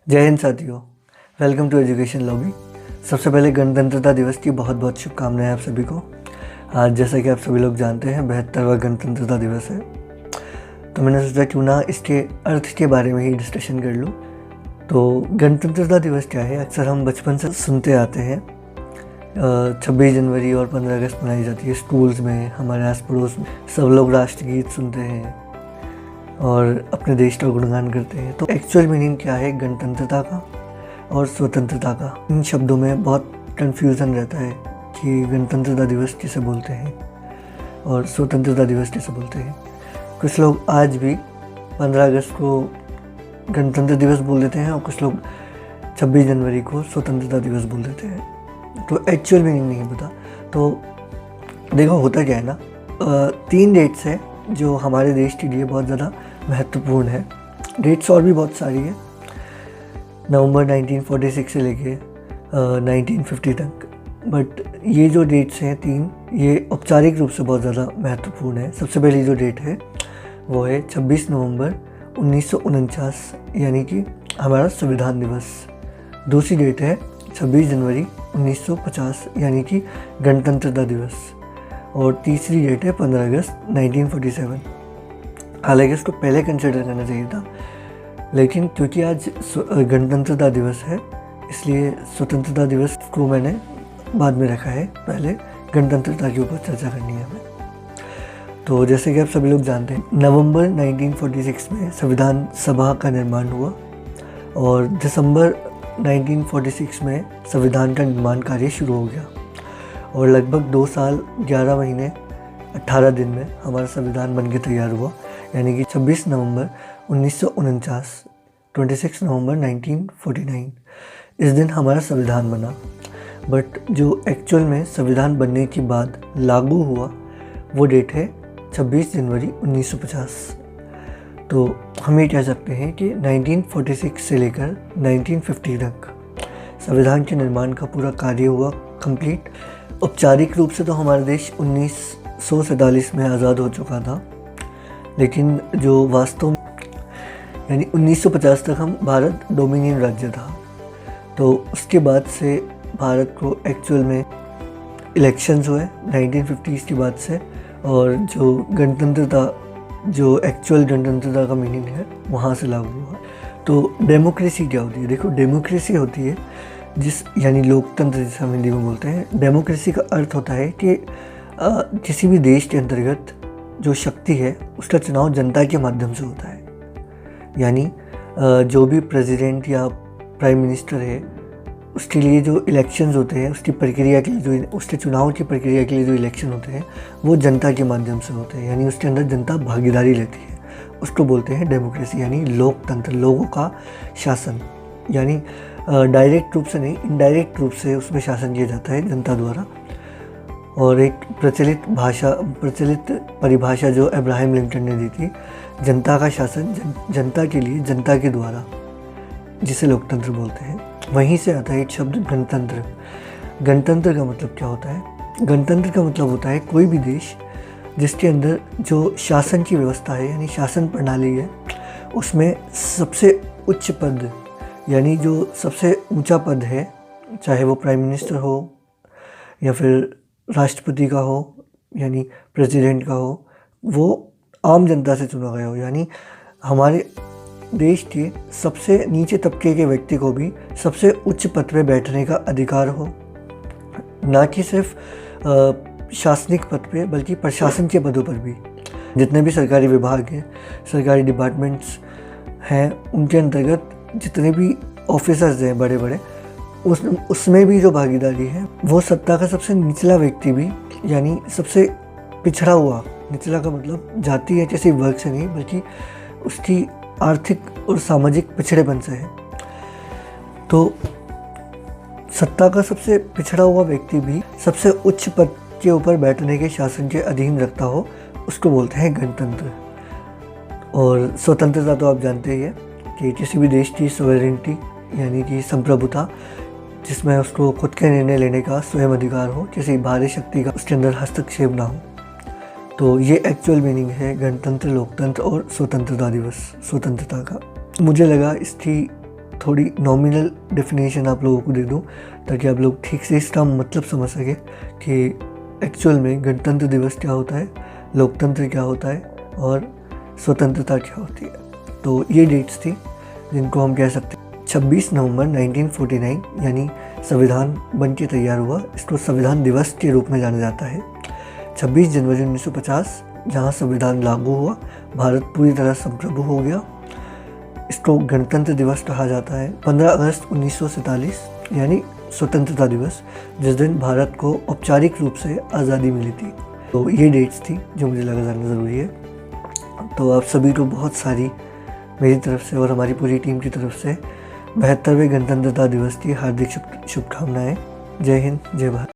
जय हिंद साथियों। Welcome to Education Lobby. सबसे पहले गणतंत्रता दिवस की बहुत बहुत शुभकामनाएं आप सभी को। आज जैसा कि आप सभी लोग जानते हैं 72वां गणतंत्रता दिवस है, तो मैंने सोचा क्यों ना इसके अर्थ के बारे में ही डिस्कशन कर लूँ। तो गणतंत्रता दिवस क्या है? अक्सर हम बचपन से सुनते आते हैं 26 जनवरी और 15 अगस्त मनाई जाती है स्कूल्स में, हमारे आस पड़ोस में सब लोग राष्ट्रगीत सुनते हैं और अपने देश का गुणगान करते हैं। तो एक्चुअल मीनिंग क्या है गणतंत्रता का और स्वतंत्रता का? इन शब्दों में बहुत कन्फ्यूज़न रहता है कि गणतंत्रता दिवस किसे बोलते हैं और स्वतंत्रता दिवस किसे बोलते हैं। कुछ लोग आज भी 15 अगस्त को गणतंत्र दिवस बोल देते हैं और कुछ लोग 26 जनवरी को स्वतंत्रता दिवस बोल देते हैं। तो एक्चुअल मीनिंग नहीं पता। तो देखो होता क्या है ना, 3 डेट्स है जो हमारे देश के लिए बहुत ज़्यादा महत्वपूर्ण है। डेट्स और भी बहुत सारी है, नवंबर 1946 से लेके 1950 तक, बट ये जो डेट्स हैं 3, ये औपचारिक रूप से बहुत ज़्यादा महत्वपूर्ण है। सबसे पहली जो डेट है वो है 26 नवंबर 1949 यानी कि हमारा संविधान दिवस। दूसरी डेट है 26 जनवरी 1950 यानी कि गणतंत्रता दिवस। और तीसरी डेट है 15 अगस्त 1947। हालांकि इसको पहले कंसिडर करना चाहिए था, लेकिन क्योंकि आज गणतंत्रता दिवस है इसलिए स्वतंत्रता दिवस को मैंने बाद में रखा है। पहले गणतंत्रता के ऊपर चर्चा करनी है हमें। तो जैसे कि आप सभी लोग जानते हैं, नवंबर 1946 में संविधान सभा का निर्माण हुआ और दिसंबर 1946 में संविधान का निर्माण कार्य शुरू हो गया और लगभग 2 साल 11 महीने 18 दिन में हमारा संविधान बनके तैयार हुआ, यानी कि 26 नवंबर 1949, 26 नवंबर 1949 इस दिन हमारा संविधान बना। बट जो एक्चुअल में संविधान बनने के बाद लागू हुआ वो डेट है 26 जनवरी 1950। तो हम ये कह सकते हैं कि 1946 से लेकर 1950 तक संविधान के निर्माण का पूरा कार्य हुआ कंप्लीट। औपचारिक रूप से तो हमारा देश 1947 में आज़ाद हो चुका था, लेकिन जो वास्तव में यानी 1950 तक हम भारत डोमिनियन राज्य था। तो उसके बाद से भारत को एक्चुअल में इलेक्शंस हुए 1950 के बाद से, और जो गणतंत्रता, जो एक्चुअल गणतंत्रता का मीनिंग है वहाँ से लागू हुआ। तो डेमोक्रेसी क्या होती है? देखो, डेमोक्रेसी होती है यानी लोकतंत्र जिसे हम हिंदी में बोलते हैं। डेमोक्रेसी का अर्थ होता है कि किसी भी देश के अंतर्गत जो शक्ति है उसका चुनाव जनता के माध्यम से होता है। यानी जो भी प्रेसिडेंट या प्राइम मिनिस्टर है उसके लिए जो इलेक्शंस होते हैं, उसकी प्रक्रिया के लिए जो उसके चुनाव की प्रक्रिया के लिए जो इलेक्शन होते हैं वो जनता के माध्यम से होते हैं, यानी उसके अंदर जनता भागीदारी लेती है। उसको बोलते हैं डेमोक्रेसी, यानी लोकतंत्र, लोगों का शासन। यानी डायरेक्ट रूप से नहीं, इनडायरेक्ट रूप से उसमें शासन किया जाता है जनता द्वारा। और एक प्रचलित परिभाषा जो अब्राहम लिंकन ने दी थी, जनता का शासन, जनता के लिए, जनता के द्वारा, जिसे लोकतंत्र बोलते हैं, वहीं से आता है एक शब्द गणतंत्र। गणतंत्र का मतलब क्या होता है? गणतंत्र का मतलब होता है कोई भी देश जिसके अंदर जो शासन की व्यवस्था है यानी शासन प्रणाली है, उसमें सबसे उच्च पद यानी जो सबसे ऊंचा पद है, चाहे वो प्राइम मिनिस्टर हो या फिर राष्ट्रपति का हो यानी प्रेसिडेंट का हो, वो आम जनता से चुना गया हो। यानी हमारे देश के सबसे नीचे तबके के व्यक्ति को भी सबसे उच्च पद पे बैठने का अधिकार हो, ना कि सिर्फ शासनिक पद पे बल्कि प्रशासन के पदों पर भी। जितने भी सरकारी विभाग हैं, सरकारी डिपार्टमेंट्स हैं, उनके अंतर्गत जितने भी ऑफिसर्स हैं बड़े बड़े, उसमें भी जो भागीदारी है वो सत्ता का सबसे निचला व्यक्ति भी, यानी सबसे पिछड़ा हुआ, निचला का मतलब जाति या किसी वर्ग से नहीं बल्कि उसकी आर्थिक और सामाजिक पिछड़ेपन से है। तो सत्ता का सबसे पिछड़ा हुआ व्यक्ति भी सबसे उच्च पद के ऊपर बैठने के शासन के अधीन रखता हो, उसको बोलते हैं गणतंत्र। और स्वतंत्रता तो आप जानते ही है कि किसी भी देश की सॉवरेनिटी यानी कि संप्रभुता, जिसमें उसको खुद के निर्णय लेने का स्वयं अधिकार हो, किसी बाहरी शक्ति का उसके अंदर हस्तक्षेप ना हो। तो ये एक्चुअल मीनिंग है गणतंत्र, लोकतंत्र और स्वतंत्रता दिवस, स्वतंत्रता का। मुझे लगा इसकी थोड़ी नॉमिनल डेफिनेशन आप लोगों को दे दूं, ताकि आप लोग ठीक से इसका मतलब समझ सकें कि एक्चुअल में गणतंत्र दिवस क्या होता है, लोकतंत्र क्या होता है और स्वतंत्रता क्या होती है। तो ये डेट्स थी जिनको हम कह सकते हैं 26 नवंबर 1949 यानी संविधान बन के तैयार हुआ, इसको संविधान दिवस के रूप में जाना जाता है। 26 जनवरी 1950 जहाँ संविधान लागू हुआ, भारत पूरी तरह संप्रभु हो गया, इसको गणतंत्र दिवस कहा जाता है। 15 अगस्त 1947 यानी स्वतंत्रता दिवस, जिस दिन भारत को औपचारिक रूप से आज़ादी मिली थी। तो ये डेट्स थी जो मुझे लगा जानना ज़रूरी है। तो आप सभी को बहुत सारी मेरी तरफ से और हमारी पूरी टीम की तरफ से 72वें गणतंत्रता दिवस की हार्दिक शुभकामनाएं। जय हिंद, जय भारत।